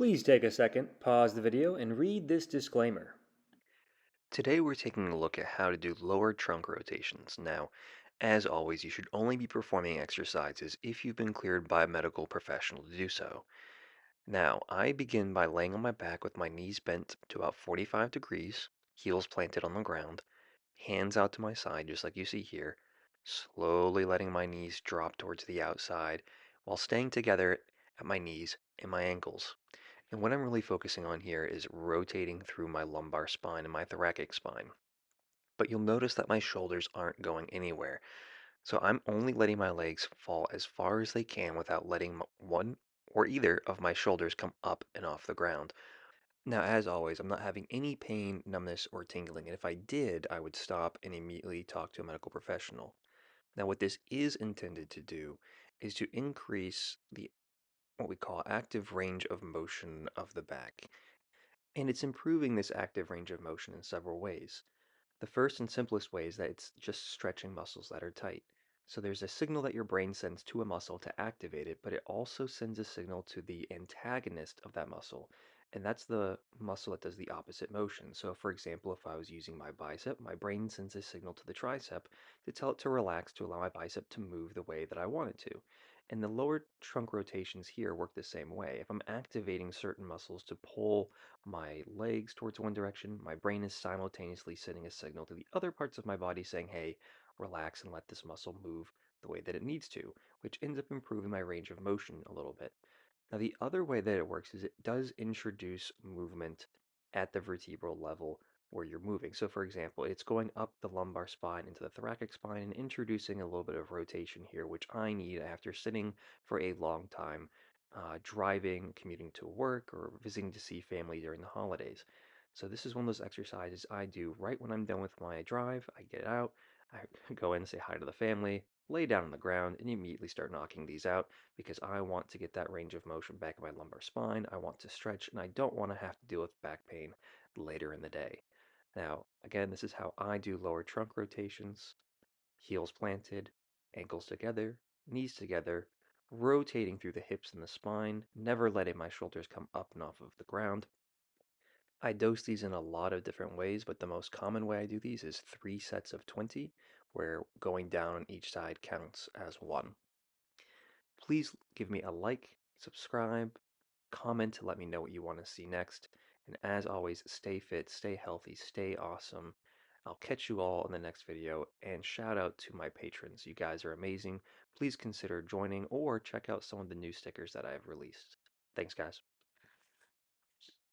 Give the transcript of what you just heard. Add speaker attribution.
Speaker 1: Please take a second, pause the video, and read this disclaimer.
Speaker 2: Today we're taking a look at how to do lower trunk rotations. Now, as always, you should only be performing exercises if you've been cleared by a medical professional to do so. Now, I begin by laying on my back with my knees bent to about 45 degrees, heels planted on the ground, hands out to my side, just like you see here, slowly letting my knees drop towards the outside while staying together at my knees and my ankles. And what I'm really focusing on here is rotating through my lumbar spine and my thoracic spine. But you'll notice that my shoulders aren't going anywhere. So I'm only letting my legs fall as far as they can without letting one or either of my shoulders come up and off the ground. Now, as always, I'm not having any pain, numbness, or tingling. And if I did, I would stop and immediately talk to a medical professional. Now, what this is intended to do is to increase the what we call active range of motion of the back. And it's improving this active range of motion in several ways. The first and simplest way is that it's just stretching muscles that are tight. So there's a signal that your brain sends to a muscle to activate it, but it also sends a signal to the antagonist of that muscle. And that's the muscle that does the opposite motion. So, for example, if I was using my bicep, my brain sends a signal to the tricep to tell it to relax to allow my bicep to move the way that I want it to. And the lower trunk rotations here work the same way. If I'm activating certain muscles to pull my legs towards one direction, my brain is simultaneously sending a signal to the other parts of my body saying, hey, relax and let this muscle move the way that it needs to, which ends up improving my range of motion a little bit. Now, the other way that it works is it does introduce movement at the vertebral level where you're moving. So, for example, it's going up the lumbar spine into the thoracic spine and introducing a little bit of rotation here, which I need after sitting for a long time driving, commuting to work, or visiting to see family during the holidays. So this is one of those exercises I do right when I'm done with my drive. I get out, I go in, say hi to the family, lay down on the ground, and immediately start knocking these out because I want to get that range of motion back in my lumbar spine. I want to stretch, and I don't want to have to deal with back pain later in the day. Now, again, this is how I do lower trunk rotations: heels planted, ankles together, knees together, rotating through the hips and the spine, never letting my shoulders come up and off of the ground. I dose these in a lot of different ways, but the most common way I do these is 3 sets of 20, where going down on each side counts as one. Please give me a like, subscribe, comment to let me know what you want to see next. And as always, stay fit, stay healthy, stay awesome. I'll catch you all in the next video, and shout out to my patrons. You guys are amazing. Please consider joining or check out some of the new stickers that I have released. Thanks, guys.